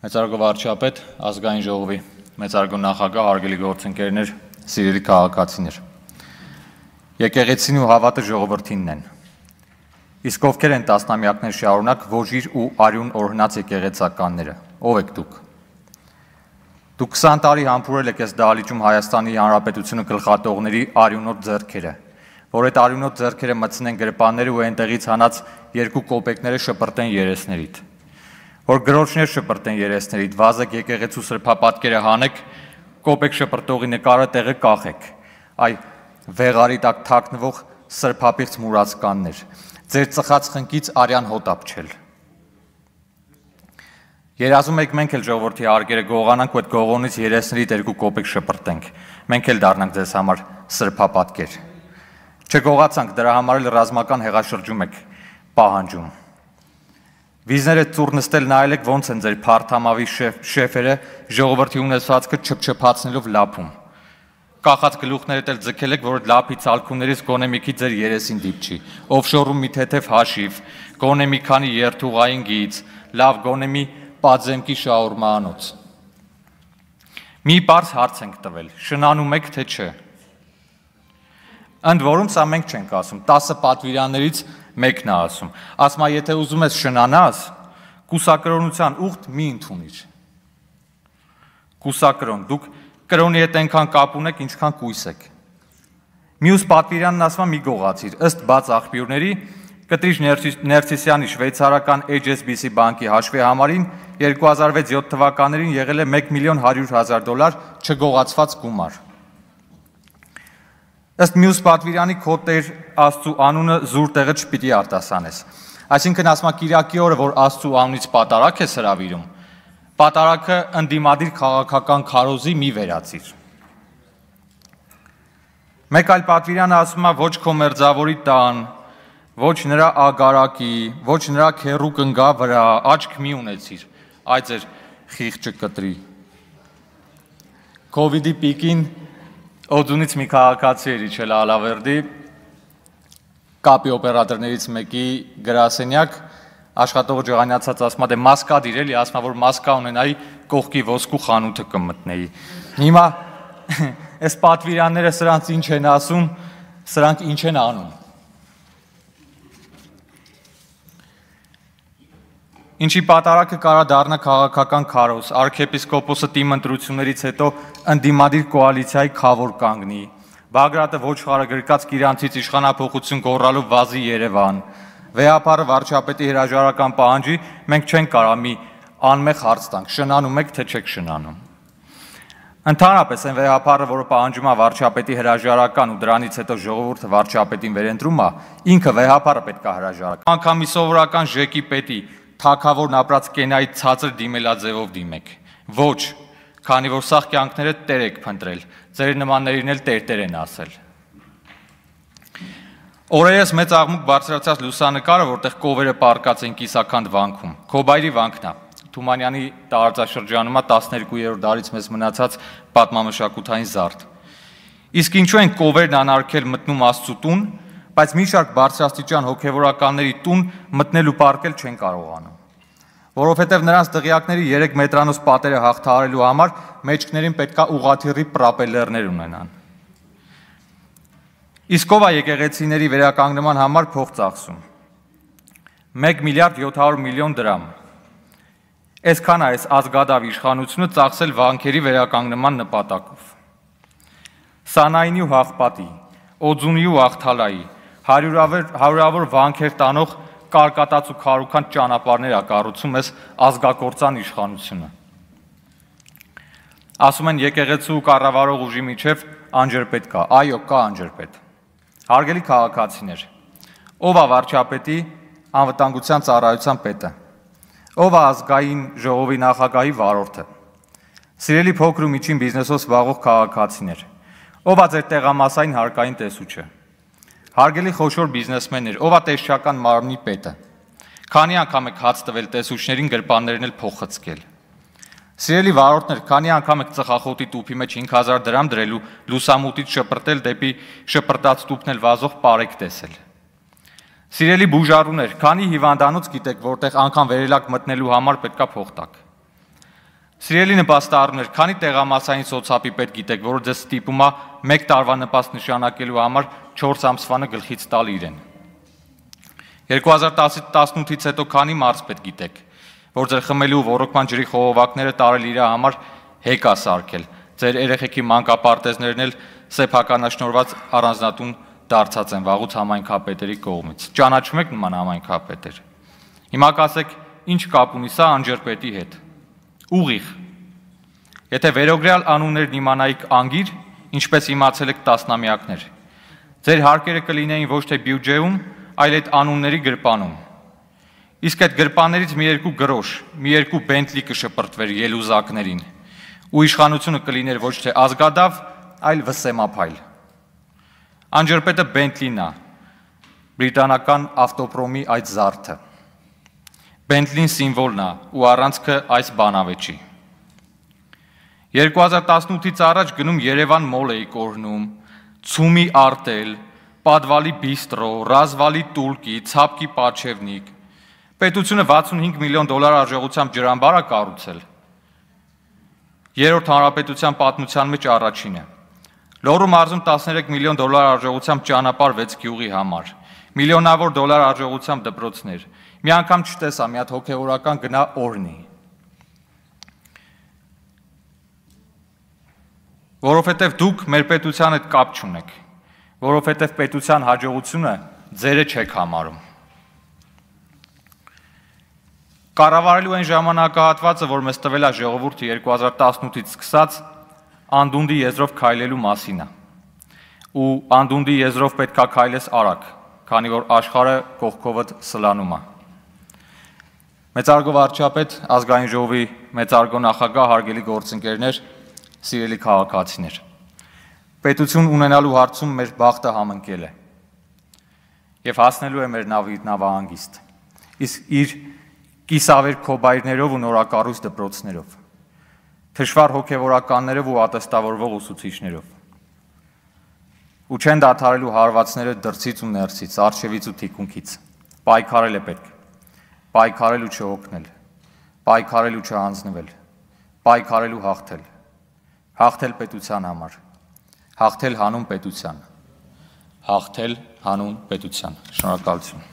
Մեծարգո վարչապետ, ազգային ժողովի, մեծարգո նախագահ, հարգելի գործընկերներ, սիրելի քաղաքացիներ։ Եկեղեցին ու հավատը ժողովրդինն են։ Իսկ ովքեր են տասնամյակներ շարունակ ոչիր ու արյուն օրհնած եկեղեցականները, ով եք դուք։ Դուք 20 տարի համբուրել եք այս դահլիճում Հայաստանի Հանրապետությունը գլխատողների արյունոտ ձեռքերը, որ այդ արյունոտ ձեռքերը մտցնեն գրպանները ու այնտեղից հանած 2 կոպեկները շպրտեն երեսներիդ։ Որ գրոչներ շպրտեն երեսներիդ, վազեք եկեղեցու սրբապատկերը հանեք, կոպեկ շպրտողի նկարը տեղը կախեք, այ վեղարի տակ թաքնվող սրբապիղծ մուրացկաններ, ձեր ծխած խնկից արյան հոտ ապչել։ Երազում եք մենք էլ ժողովրդի հարգերը գողանանք ու այդ գողոնից երեսներիդ 2 կոպեկ շպրտենք, մենք էլ դառնանք ձեզ համար սրբապատկեր։ Չգողացանք, դրա համար էլ ռազմական հեղաշրջում եք պահանջում։ Վիզները ծուռ նստել նայել եք ոնց են ձեր փարթամավի շեֆերը ժողովրդի ունեցվածքը չփչփացնելով լափում։ Կախած գլուխներդ էլ ձգել եք, որ լափի ցալքումներից գոնե մի քիչ ձեր երեսին դիպչի, օֆշորում մի թեթև հաշիվ, գոնե մի քանի երթուղային գիծ, լավ գոնե մի պաձեմքի շաուրմանոց։ Մի բարձ հարց ենք տվել, շնանում եք թե չէ։ Ընդ որում սա մենք չենք ասում, 10 պատվիրաններից մեկն է ասում, ասում է, եթե ուզում ես շնանաս, կուսակրոնության ուխտ մի ընդունիր։ Կուսակրոն, դուք կրոնի հետ այնքան կապ ունեք, ինչքան կույս եք։ Մյուս պատվիրանն ասում է մի գողացիր, ըստ բաց աղբյուրների, Կտրիչ Ներսիսյանի շվեյցարական HSBC բանկի հաշվի համարին 2006-7 թվականներին եղել է $1,100,000 չգողացված գումար։ Ըստ մյուս պատվիրանի քո Տեր Աստծու անունը զուր տեղը չպիտի արտասանես։ Այսինքն ասում է Կիրակի օրը, որ Աստծու անունից պատարակ ես հրավիրում, պատարակը ընդդիմադիր քաղաքական քարոզի մի վերածիր։ Մեկ այլ պատվիրանը ասում է ոչ քո մերձավորի տան, ոչ նրա ագարակի, ոչ նրա քեռու կնգա վրա, աչք մի ունեցիր, այ ձեր խիղճը կտրի։ Կովիդի պիկին Օձունից մի քաղաքացի էր իջել Ալավերդի, կապի օպերատորներից մեկի գրասենյակ, աշխատողը ջղանացած ասում է, դե մասկա դիրելի, ասում է, որ մասկա ունենայի կողքի ոսկու խանութը կմտնեի։ Հիմա այս պատվիրանները սրանց ինչ են ասում, սրանք ինչ են անում։ Ինչի պատարակը կարա դառնա քաղաքական քարոզ, արքեպիսկոպոսը թիմ ընտրություններից հետո ընդդիմադիր կոալիցիայի քավոր կանգնի, Բագրատը ոչխարը գրկած Կիրանցից իշխանափոխություն գոռալով վազի Երևան, վեհապարը վարչապետի հրաժարական պահանջի, մենք չենք կարա մի անմեղ հարց տանք, շնանում եք թե չեք շնանում։ Ընդհանրապես այն վեհապարը, որը պահանջում է վարչապետի հրաժարական ու դրանից հետո ժողովուրդը վարչապետին վերընտրում է, ինքը վեհապարը պետք է հրաժարական։ Անգամ մի սովորական ЖԵԿ-ի պետի թագավորն ապրած կենայի ցածր դիմելաձևով դիմեք։ Ոչ, քանի որ սաղ կյանքները տեր եք փնտրել, ձեր նմաններին էլ տեր են ասել։ Օրերս մեծ աղմուկ բարձրացած լուսանկարը, որտեղ կովերը պառկած են կիսաքանդ վանքում, Քոբայրի վանքն է, Թումանյանի տարածաշրջանում է 12-րդ դարից մեզ մնացած պատմամշակութային զարդ։ Իսկ ինչու են կովերն անարգել մտնում Աստծու տուն, բայց մի շարք բարձրաստիճան հոգևորականների տուն մտնել ու պառկել չեն կարողանում, որովհետև նրանց դղյակների 3 մետրանոց պատերը հաղթահարելու համար մեջքներին պետքա ուղղաթիռի պրոպելերներ ունենան։ Իսկ ով է եկեղեցիների վերականգնման համար փող ծախսում։ 1,7 միլիոն։ Այսքան է այս ազգադավ իշխանությունը ծախսել վանքերի վերականգնման նպատակով։ Սանայինի ու Հաղպատի, Օձունի ու Աղթալայի, հարյուրավոր վանքեր տանող կարկատած ու քարուքանդ ճանապարհներ է կառուցում այս ազգակործան իշխանությունը։ Ասում են եկեղեցու ու կառավարող ուժի միջև անջրպետ կա, այո, կա անջրպետ։ Հարգելի քաղաքացիներ, ով է վարչապետի անվտանգության ծառայության պետը, ով է ազգային ժողովի նախագահի վարորդը, սիրելի փոքր ու միջին բիզնեսով զբաղվող քաղաքացիներ, ով է ձեր տեղամասային հարկային տեսուչը, հարգելի խոշոր բիզնեսմեններ, ով է տեսչական մարմնի պետը, քանի անգամ եք հաց տվել տեսուչներին, գրպաններն էլ փող խցկել։ Սիրելի վարորդներ, քանի անգամ եք ծխախոտի տուփի մեջ 5000 դրամ դրել ու լուսամուտից շպրտել դեպի շպրտած տուփն էլ վազող պարեկ տեսել։ Սիրելի բուժառուներ, քանի հիվանդանոց գիտեք, որտեղ անգամ վերելակ մտնելու համար պետքա փող տաք։ Սիրելի նպաստառուներ, քանի տեղամասային սոցապի պետք գիտեք, որը ձեզ ստիպում է 1 տարվա նպաստ նշանակելու համար 4 ամսվանը գլխից տալ իրեն։ 2018-ից հետո քանի մարզ պետք գիտեք, որ ձեր խմելու ոռոգման ջրի խողովակները տարել իր համար հեկ է սարքել, ձեր երեխեքի մանկապարտեզներն էլ սեփականաշնորհված առանձնատուն դարձած են վաղուց համայնքապետերի կողմից։ Ճանաչում եք նման համայնքապետեր։ Հիմա կասեք, ինչ կապ ունի սա անջրպետի հետ։ Ուղիղ։ Եթե վերոգրյալ անուններն իմանայիք անգիր, ինչպես իմացել եք տասնամյակներ, ձեր հարկերը կլինեին ոչ թե բյուջեում, այլ այդ անունների գրպանում։ Իսկ այդ գրպաններից մի երկու գրոշ, մի երկու բենտլի կշպրտվեր ելուզակներին, ու իշխանությունը կլիներ ոչ թե ազգադավ, այլ վսեմափայլ։ Անջրպետը բենտլին է, բրիտանական ավտոպրոմի այդ զարդը։ Բենտլին սիմվոլն է ու առանցքը այս բանավեճի։ 2018-ից առաջ գնում Երևան մոլ էի կորնում, ցումի արտել, պատվալի բիստրո, ռազվալի տուլկի, ցապկի պաչևնիկ։ Պետությունը 65 միլիոն դոլար արժողությամբ ջրամբար է կառուցել։ Երրորդ հանրապետության պատմության մեջ առաջինը։ Լոռու մարզում 13 միլիոն դոլար արժողությամբ ճանապարհ 6 գյուղի համար, միլիոնավոր դոլար արժողությամբ դպրոցներ։ Մի անգամ չտեսա, մի հատ հոգևորական գնա օրնի։ Որովհետև դուք մեր պետության հետ կապ չունեք, որովհետև պետության հաջողությունը ձերը չեք համարում։ Կառավարելու այն ժամանակահատվածը, որ մեզ տվել է ժողովուրդը 2018-ից սկսած, անդունդի եզրով քայլելու մասին է։ Ու անդունդի եզրով պետք է քայլես արագ, քանի որ աշխարհը կողքովդ սլանում է։ Մեծարգո վարչապետ, ազգային ժողովի մեծարգո նախագահ, հարգելի գործընկերներ, սիրելի քաղաքացիներ։ Պետություն ունենալու հարցում մեր բախտը համընկել է եւ հասնելու է մեր նավահանգիստ։ Իսկ իր կիսավեր քոբայրներով ու նորակառույց դպրոցներով, թշվառ հոգևորականներով ու ատեստավորվող ուսուցիչներով։ Ու չեն դադարելու հարվածները դրսից ու ներսից, առջևից ու թիկունքից։ Պայքարել է պետք։ Պայքարել ու չհոգնել, պայքարել ու չհանձնվել, պայքարել ու հաղթել, հաղթել պետության համար, հաղթել հանուն պետության, հաղթել հանուն պետության։ Շնորհակալություն։